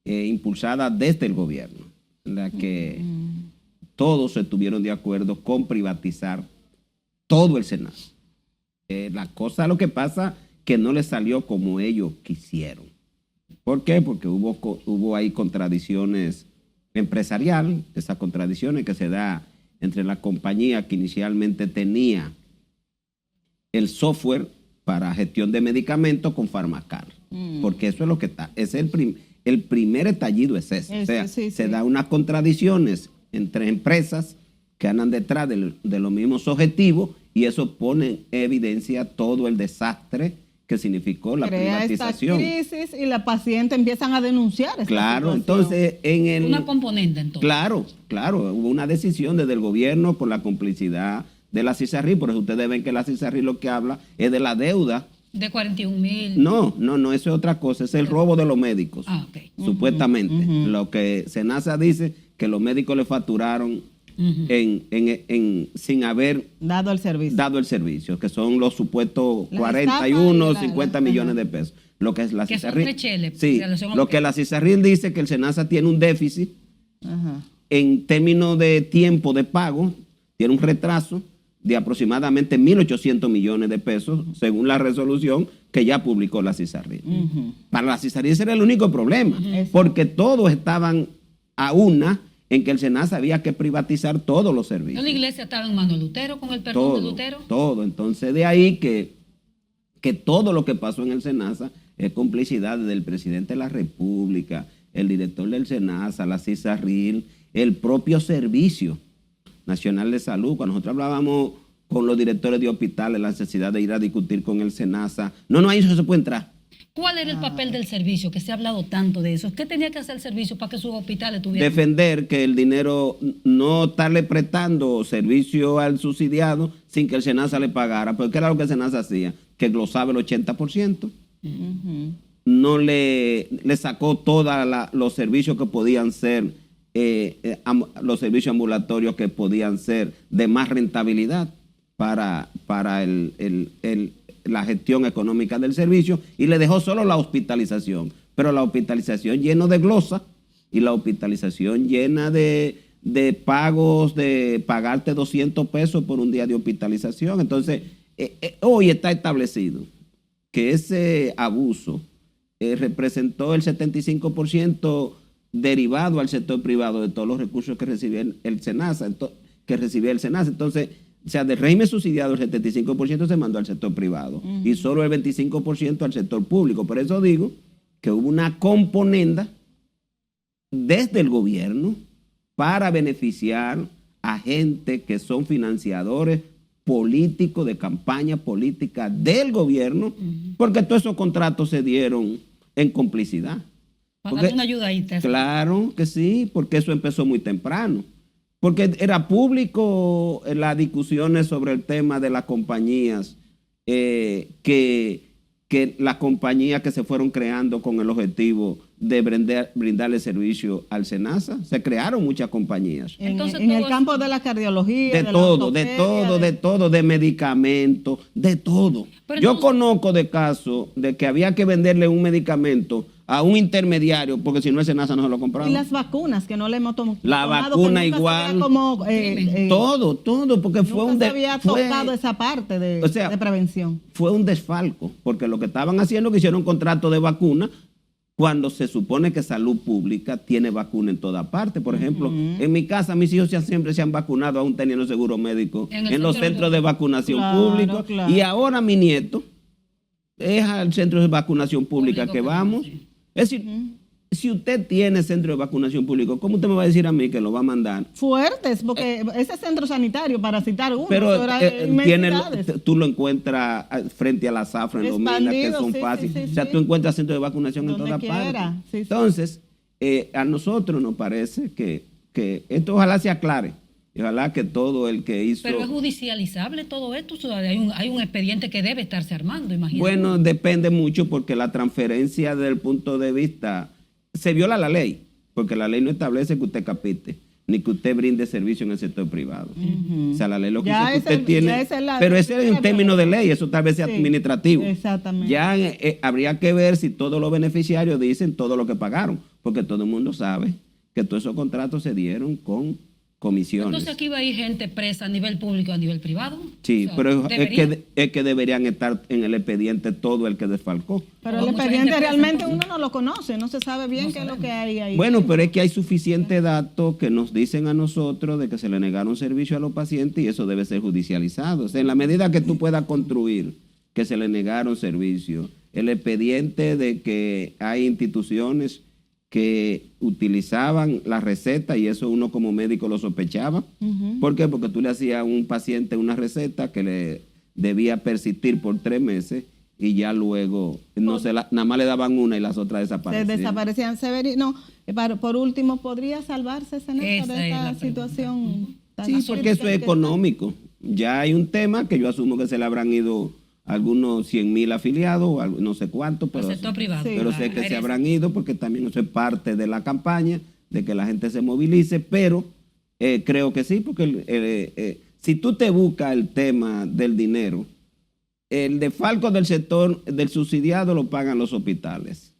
S5: impulsada desde el gobierno, en la que todos estuvieron de acuerdo con privatizar todo el SENASA. Lo que pasa que no les salió como ellos quisieron. ¿Por qué? Porque hubo ahí contradicciones empresariales, esas contradicciones que se da entre la compañía que inicialmente tenía el software para gestión de medicamentos con Farmacar, porque eso es lo que está, es el primer estallido es ese. O sea, se da unas contradicciones entre empresas que andan detrás de los mismos objetivos y eso pone en evidencia todo el desastre que significó la privatización.
S2: Esta crisis y la paciente empiezan a denunciar esta situación.
S5: Entonces
S1: una componente entonces.
S5: Claro, hubo una decisión desde el gobierno con la complicidad de la CISARRIL, por eso ustedes ven que la CISARRIL lo que habla es de la deuda.
S1: De 41,000.
S5: No, eso es otra cosa, es el robo de los médicos, supuestamente. Lo que SENASA dice que los médicos le facturaron sin haber
S2: dado el servicio,
S5: que son los supuestos 41, 50 millones de pesos. Lo que es la CISARRIL. Sí, lo que la CISARRIL dice que el SENASA tiene un déficit en términos de tiempo de pago, tiene un retraso de aproximadamente 1.800 millones de pesos, según la resolución que ya publicó la CISARRIL. Para la CISARRIL ese era el único problema, porque todos estaban a una en que el SENASA había que privatizar todos los servicios.
S1: La iglesia estaba en manos de Lutero, con el perdón de Lutero.
S5: Todo. Entonces, de ahí que todo lo que pasó en el SENASA es complicidad del presidente de la República, el director del SENASA, la CISARRIL, el propio Servicio Nacional de Salud. Cuando nosotros hablábamos con los directores de hospitales, la necesidad de ir a discutir con el SENASA, ahí no se puede entrar.
S1: ¿Cuál era el papel del servicio? Que se ha hablado tanto de eso. ¿Qué tenía que hacer el servicio para que sus hospitales tuvieran?
S5: Defender que el dinero, no estarle prestando servicio al subsidiado sin que el SENASA le pagara. Porque era lo que el SENASA hacía, que glosaba el 80%. No le sacó todos los servicios que podían ser, los servicios ambulatorios que podían ser de más rentabilidad para la gestión económica del servicio y le dejó solo la hospitalización, pero la hospitalización llena de glosa y la hospitalización llena de pagos, de pagarte 200 pesos por un día de hospitalización. Entonces, hoy está establecido que ese abuso representó el 75% derivado al sector privado de todos los recursos que recibía el SENASA, Entonces, o sea, del régimen subsidiado, el 75% se mandó al sector privado y solo el 25% al sector público. Por eso digo que hubo una componenda desde el gobierno para beneficiar a gente que son financiadores políticos de campaña política del gobierno, porque todos esos contratos se dieron en complicidad.
S1: Para darle una ayudadita.
S5: Claro que sí, porque eso empezó muy temprano. Porque era público las discusiones sobre el tema de las compañías, que las compañías que se fueron creando con el objetivo de brindarle servicio al SENASA. Se crearon muchas compañías.
S2: Entonces, en el campo de la cardiología,
S5: de todo, de medicamentos, de todo. Yo conozco de casos de que había que venderle un medicamento a un intermediario, porque si no el SENASA no se lo compraba.
S2: Y las vacunas, que no le hemos tomado.
S5: La vacuna igual. Todo, porque fue un...
S2: se había tocado esa parte de prevención.
S5: Fue un desfalco, porque lo que estaban haciendo que hicieron un contrato de vacuna cuando se supone que salud pública tiene vacuna en toda parte. Por ejemplo, en mi casa mis hijos siempre se han vacunado, aún teniendo seguro médico, en los centros de vacunación públicos. Claro. Y ahora mi nieto es al centro de vacunación pública que vamos. Sí. Es decir, si usted tiene centro de vacunación público, ¿cómo usted me va a decir a mí que lo va a mandar?
S2: Fuertes, porque ese centro sanitario, para citar uno,
S5: pero
S2: tiene
S5: tú lo encuentras frente a la zafra en Lomina, que son fáciles. O sea, tú encuentras centro de vacunación en todas partes. Entonces, a nosotros nos parece que esto ojalá se aclare. Y ojalá que todo el que hizo...
S1: Pero es judicializable todo esto. O sea, hay un expediente que debe estarse armando, imagínate.
S5: Bueno, depende mucho porque la transferencia desde el punto de vista... Se viola la ley, porque la ley no establece que usted capite, ni que usted brinde servicio en el sector privado. O sea, la ley lo que dice que usted tiene... Pero ese es un término de ley, eso tal vez sea administrativo.
S2: Exactamente.
S5: Ya habría que ver si todos los beneficiarios dicen todo lo que pagaron, porque todo el mundo sabe que todos esos contratos se dieron con comisiones.
S1: Entonces aquí va a ir gente presa a nivel público, a nivel privado.
S5: Sí, o sea, pero es que deberían estar en el expediente todo el que desfalcó.
S2: Pero el expediente realmente uno no lo conoce, no se sabe bien qué es lo que hay ahí.
S5: Bueno, pero es que hay suficientes datos que nos dicen a nosotros de que se le negaron servicio a los pacientes y eso debe ser judicializado. O sea, en la medida que tú puedas construir que se le negaron servicio, el expediente de que hay instituciones que utilizaban la receta y eso uno como médico lo sospechaba. ¿Por qué? Porque tú le hacías a un paciente una receta que le debía persistir por 3 meses y ya luego nada más le daban una y las otras desaparecían.
S2: Desaparecían. Por último, ¿podría salvarse de esta situación?
S5: Sí, porque eso es económico. Ya hay un tema que yo asumo que se le habrán ido algunos 100,000 afiliados, no sé cuántos, pero, pero sé que se habrán ido porque también eso es parte de la campaña, de que la gente se movilice, pero creo que sí, porque si tú te buscas el tema del dinero, el desfalco del sector del subsidiado lo pagan los hospitales.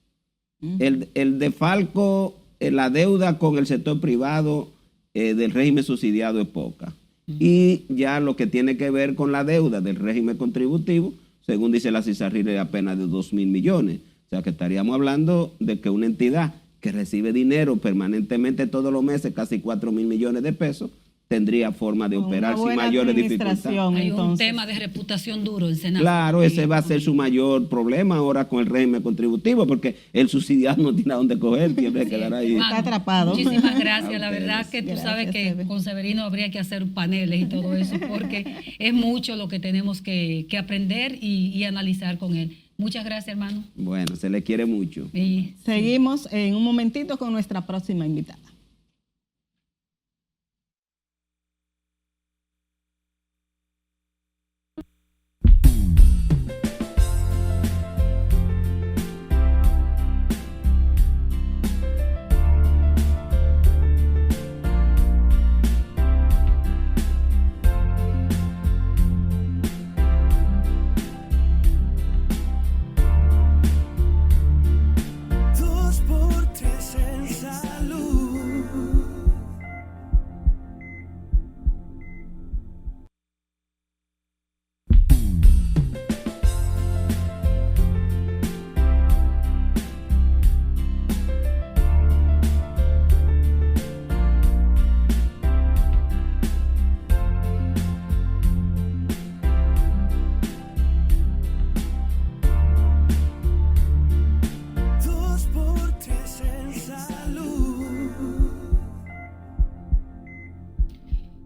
S5: El desfalco, la deuda con el sector privado del régimen subsidiado es poca. Y ya lo que tiene que ver con la deuda del régimen contributivo, según dice la CISARRIL, es apenas de 2,000 millones. O sea que estaríamos hablando de que una entidad que recibe dinero permanentemente todos los meses, casi 4,000 millones de pesos, tendría forma de operar sin mayores dificultades.
S1: Hay un tema de reputación duro en Senado.
S5: Claro, ese va a ser su mayor problema ahora con el régimen contributivo, porque el subsidiado no tiene a dónde coger, siempre quedará ahí.
S2: Está atrapado.
S1: Muchísimas gracias. La verdad que tú sabes que con Severino habría que hacer paneles y todo eso, porque es mucho lo que tenemos que aprender y analizar con él. Muchas gracias, hermano.
S5: Bueno, se le quiere mucho.
S1: Y
S2: seguimos en un momentito con nuestra próxima invitada.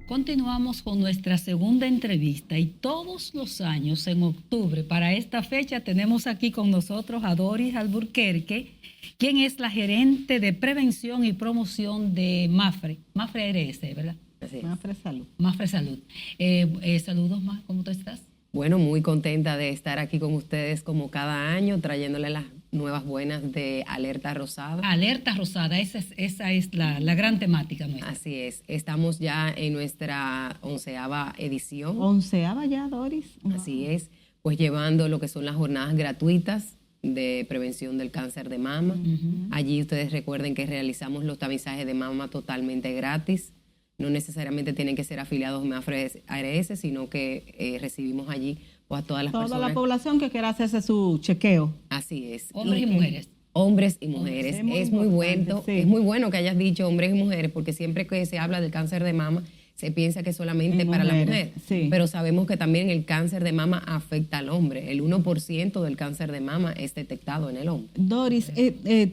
S1: Continuamos con nuestra segunda entrevista y todos los años en octubre para esta fecha tenemos aquí con nosotros a Doris Alburquerque, quien es la gerente de prevención y promoción de MAFRE ARS, ¿verdad?
S6: Sí.
S2: MAFRE Salud.
S1: MAFRE Salud. Saludos, Ma, ¿cómo tú estás?
S6: Bueno, muy contenta de estar aquí con ustedes como cada año, trayéndole las nuevas buenas de Alerta Rosada.
S1: Alerta Rosada, esa es la gran temática nuestra.
S6: Así es, estamos ya en nuestra 11ª edición.
S2: ¿11ª ya, Doris?
S6: Así es, pues llevando lo que son las jornadas gratuitas de prevención del cáncer de mama. Allí ustedes recuerden que realizamos los tamizajes de mama totalmente gratis. No necesariamente tienen que ser afiliados a MAFRE ARS, sino que recibimos allí pues, a todas las personas.
S2: Toda la población que quiera hacerse su chequeo.
S6: Así es.
S1: Hombres y mujeres.
S6: Hombres y mujeres. Es muy bueno que hayas dicho hombres y mujeres, porque siempre que se habla del cáncer de mama, se piensa que solamente para la mujer, pero sabemos que también el cáncer de mama afecta al hombre. El 1% del cáncer de mama es detectado en el hombre.
S2: Doris,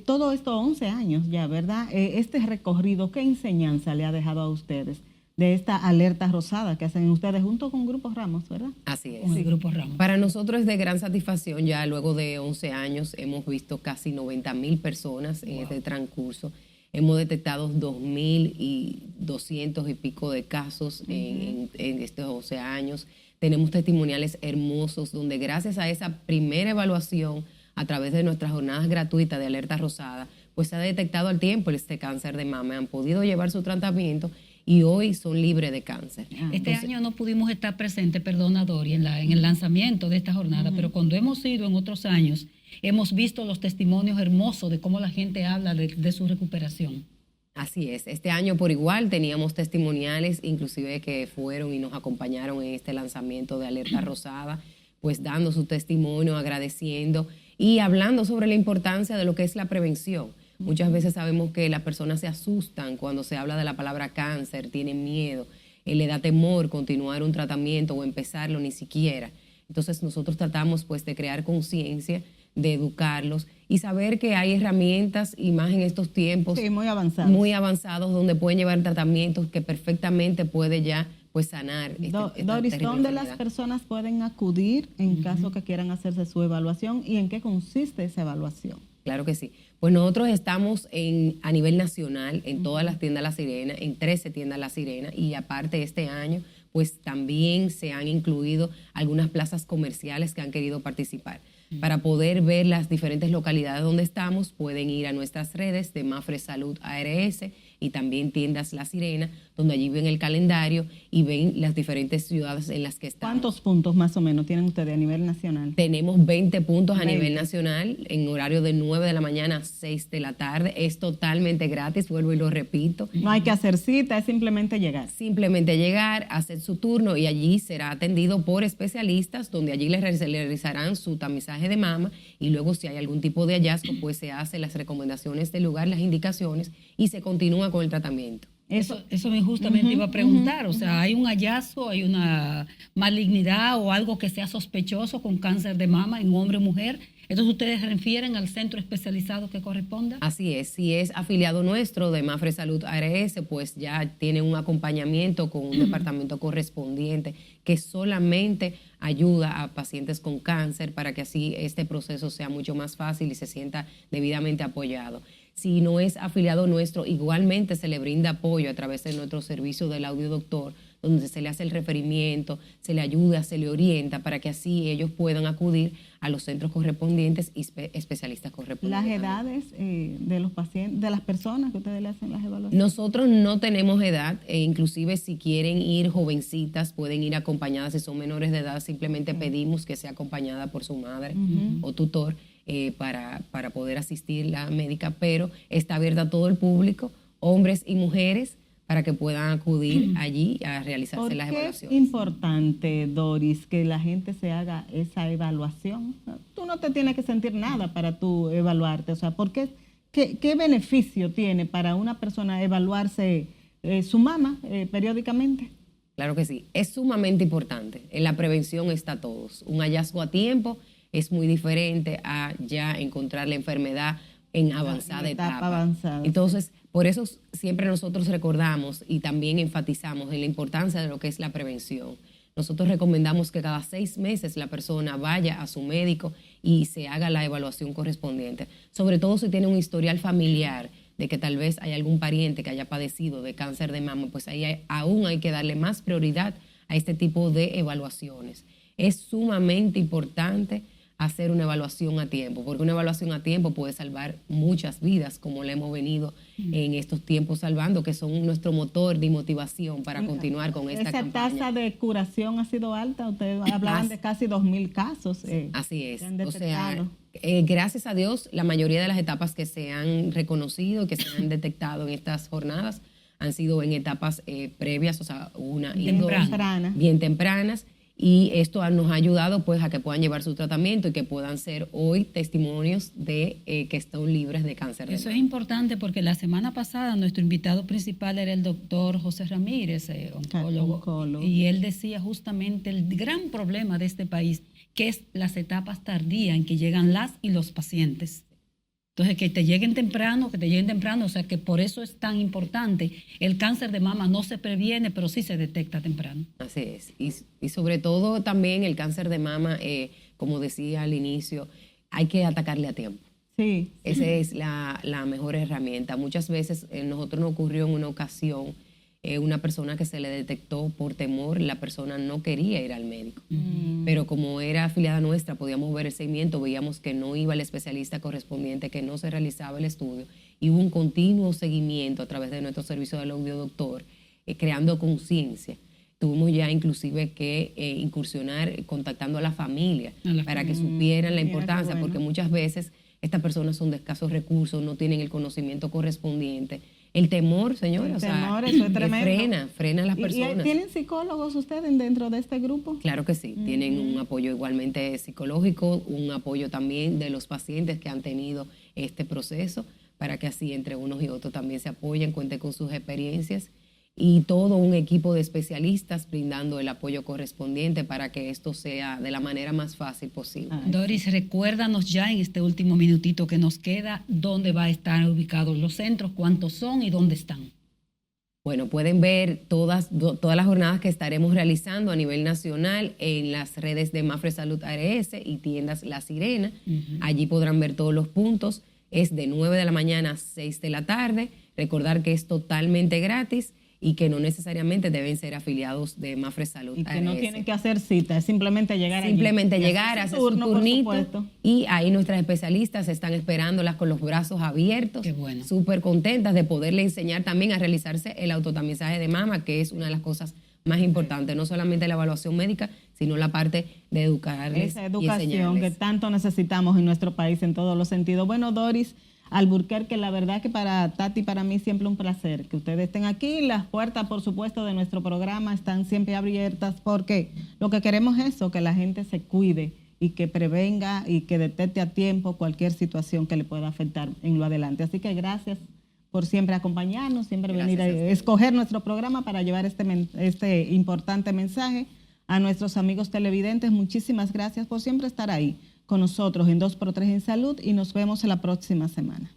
S2: todo esto 11 años ya, ¿verdad? Este recorrido, ¿qué enseñanza le ha dejado a ustedes de esta alerta rosada que hacen ustedes junto con Grupo Ramos, ¿verdad?
S6: Así es.
S1: Con el Grupo Ramos.
S6: Para nosotros es de gran satisfacción. Ya luego de 11 años hemos visto casi 90,000 personas en este transcurso. Hemos detectado 2,200 y pico de casos en estos 11 años. Tenemos testimoniales hermosos donde gracias a esa primera evaluación a través de nuestras jornadas gratuitas de alerta rosada, pues se ha detectado al tiempo este cáncer de mama. Han podido llevar su tratamiento y hoy son libres de cáncer.
S1: Este año no pudimos estar presentes, perdona Dori, en el lanzamiento de esta jornada, pero cuando hemos ido en otros años, hemos visto los testimonios hermosos de cómo la gente habla de su recuperación.
S6: Así es. Este año por igual teníamos testimoniales, inclusive que fueron y nos acompañaron en este lanzamiento de Alerta Rosada, pues dando su testimonio, agradeciendo y hablando sobre la importancia de lo que es la prevención. Muchas veces sabemos que las personas se asustan cuando se habla de la palabra cáncer, tienen miedo, le da temor continuar un tratamiento o empezarlo ni siquiera. Entonces nosotros tratamos pues de crear conciencia, de educarlos y saber que hay herramientas y más en estos tiempos
S2: muy avanzados
S6: donde pueden llevar tratamientos que perfectamente puede ya pues sanar.
S2: Doris, ¿dónde las personas pueden acudir en caso que quieran hacerse su evaluación y en qué consiste esa evaluación?
S6: Claro que sí. Pues nosotros estamos a nivel nacional en todas las tiendas La Sirena, en 13 tiendas La Sirena, y aparte este año pues también se han incluido algunas plazas comerciales que han querido participar. Para poder ver las diferentes localidades donde estamos, pueden ir a nuestras redes de Mafre Salud ARS y también tiendas La Sirena, donde allí ven el calendario y ven las diferentes ciudades en las que estamos.
S2: ¿Cuántos puntos más o menos tienen ustedes a nivel nacional?
S6: Tenemos 20 puntos a nivel nacional en horario de 9 de la mañana a 6 de la tarde. Es totalmente gratis, vuelvo y lo repito.
S2: No hay que hacer cita, es simplemente llegar.
S6: Simplemente llegar, hacer su turno y allí será atendido por especialistas, donde allí le realizarán su tamizaje de mama y luego si hay algún tipo de hallazgo, pues se hace las recomendaciones del lugar, las indicaciones y se continúa con el tratamiento.
S1: Eso justamente iba a preguntar, o sea, ¿hay un hallazgo, hay una malignidad o algo que sea sospechoso con cáncer de mama en hombre o mujer? Entonces, ¿ustedes refieren al centro especializado que corresponda?
S6: Así es, si es afiliado nuestro de Mafre Salud ARS, pues ya tiene un acompañamiento con un departamento correspondiente que solamente ayuda a pacientes con cáncer para que así este proceso sea mucho más fácil y se sienta debidamente apoyado. Si no es afiliado nuestro, igualmente se le brinda apoyo a través de nuestro servicio del audiodoctor, donde se le hace el referimiento, se le ayuda, se le orienta para que así ellos puedan acudir a los centros correspondientes y especialistas correspondientes.
S2: ¿Las edades de los pacientes, de las personas que ustedes le hacen las evaluaciones?
S6: Nosotros no tenemos edad, inclusive si quieren ir jovencitas, pueden ir acompañadas. Si son menores de edad, simplemente pedimos que sea acompañada por su madre o tutor para poder asistir la médica, pero está abierta a todo el público, hombres y mujeres, para que puedan acudir allí a realizarse las evaluaciones.
S2: ¿Por qué es importante, Doris, que la gente se haga esa evaluación? Tú no te tienes que sentir nada para tú evaluarte. O sea, ¿qué beneficio tiene para una persona evaluarse su mama periódicamente?
S6: Claro que sí. Es sumamente importante. En la prevención está todos. Un hallazgo a tiempo es muy diferente a ya encontrar la enfermedad en avanzada etapa. Entonces, por eso siempre nosotros recordamos y también enfatizamos en la importancia de lo que es la prevención. Nosotros recomendamos que cada 6 meses la persona vaya a su médico y se haga la evaluación correspondiente. Sobre todo si tiene un historial familiar de que tal vez hay algún pariente que haya padecido de cáncer de mama, pues ahí aún hay que darle más prioridad a este tipo de evaluaciones. Es sumamente importante hacer una evaluación a tiempo, porque una evaluación a tiempo puede salvar muchas vidas, como le hemos venido en estos tiempos salvando, que son nuestro motor de motivación para continuar con esta campaña.
S2: ¿Esa tasa de curación ha sido alta? Ustedes hablaban de casi 2,000 casos.
S6: Así es. O sea, gracias a Dios, la mayoría de las etapas que se han reconocido, que se han detectado en estas jornadas, han sido en etapas previas, o sea, 1 y 2, bien tempranas. Y esto nos ha ayudado pues a que puedan llevar su tratamiento y que puedan ser hoy testimonios de que están libres de cáncer de mama.
S1: Eso es importante porque la semana pasada nuestro invitado principal era el doctor José Ramírez, oncólogo, y él decía justamente el gran problema de este país, que es las etapas tardías en que llegan las y los pacientes. Entonces, que te lleguen temprano, o sea, que por eso es tan importante. El cáncer de mama no se previene, pero sí se detecta temprano.
S6: Así es. Y sobre todo también el cáncer de mama, como decía al inicio, hay que atacarle a tiempo.
S2: Sí.
S6: Esa es la mejor herramienta. Muchas veces nosotros nos ocurrió en una ocasión una persona que se le detectó por temor, la persona no quería ir al médico. Pero como era afiliada nuestra, podíamos ver el seguimiento, veíamos que no iba el especialista correspondiente, que no se realizaba el estudio, y hubo un continuo seguimiento a través de nuestro servicio del audiodoctor, creando conciencia. Tuvimos ya inclusive que incursionar contactando a la familia para que supieran la importancia, porque muchas veces estas personas son de escasos recursos, no tienen el conocimiento correspondiente. El temor, señora,
S2: eso es tremendo.
S6: Frena a las personas.
S2: ¿Y tienen psicólogos ustedes dentro de este grupo?
S6: Claro que sí, tienen un apoyo igualmente psicológico, un apoyo también de los pacientes que han tenido este proceso, para que así entre unos y otros también se apoyen, cuenten con sus experiencias, y todo un equipo de especialistas brindando el apoyo correspondiente para que esto sea de la manera más fácil posible.
S1: Doris, recuérdanos ya en este último minutito que nos queda, dónde va a estar ubicados los centros, cuántos son y dónde están.
S6: Bueno, pueden ver todas las jornadas que estaremos realizando a nivel nacional en las redes de Mafre Salud ARS y tiendas La Sirena. Allí podrán ver todos los puntos. Es de 9 de la mañana a 6 de la tarde. Recordar que es totalmente gratis y que no necesariamente deben ser afiliados de Mafre Salud.
S2: Y que no tienen que hacer cita, es simplemente llegar allí.
S6: Simplemente llegar, hacer su turnito, y ahí nuestras especialistas están esperándolas con los brazos abiertos.
S1: Qué bueno.
S6: Súper contentas de poderle enseñar también a realizarse el autotamizaje de mama, que es una de las cosas más importantes, no solamente la evaluación médica, sino la parte de educarles.
S2: Esa educación que tanto necesitamos en nuestro país en todos los sentidos. Bueno, Doris Alburquerque, la verdad que para Tati y para mí siempre un placer que ustedes estén aquí. Las puertas, por supuesto, de nuestro programa están siempre abiertas, porque lo que queremos es eso, que la gente se cuide y que prevenga y que detecte a tiempo cualquier situación que le pueda afectar en lo adelante. Así que gracias por siempre acompañarnos, siempre venir a escoger nuestro programa para llevar este importante mensaje a nuestros amigos televidentes. Muchísimas gracias por siempre estar ahí con nosotros en 2x3 en Salud, y nos vemos la próxima semana.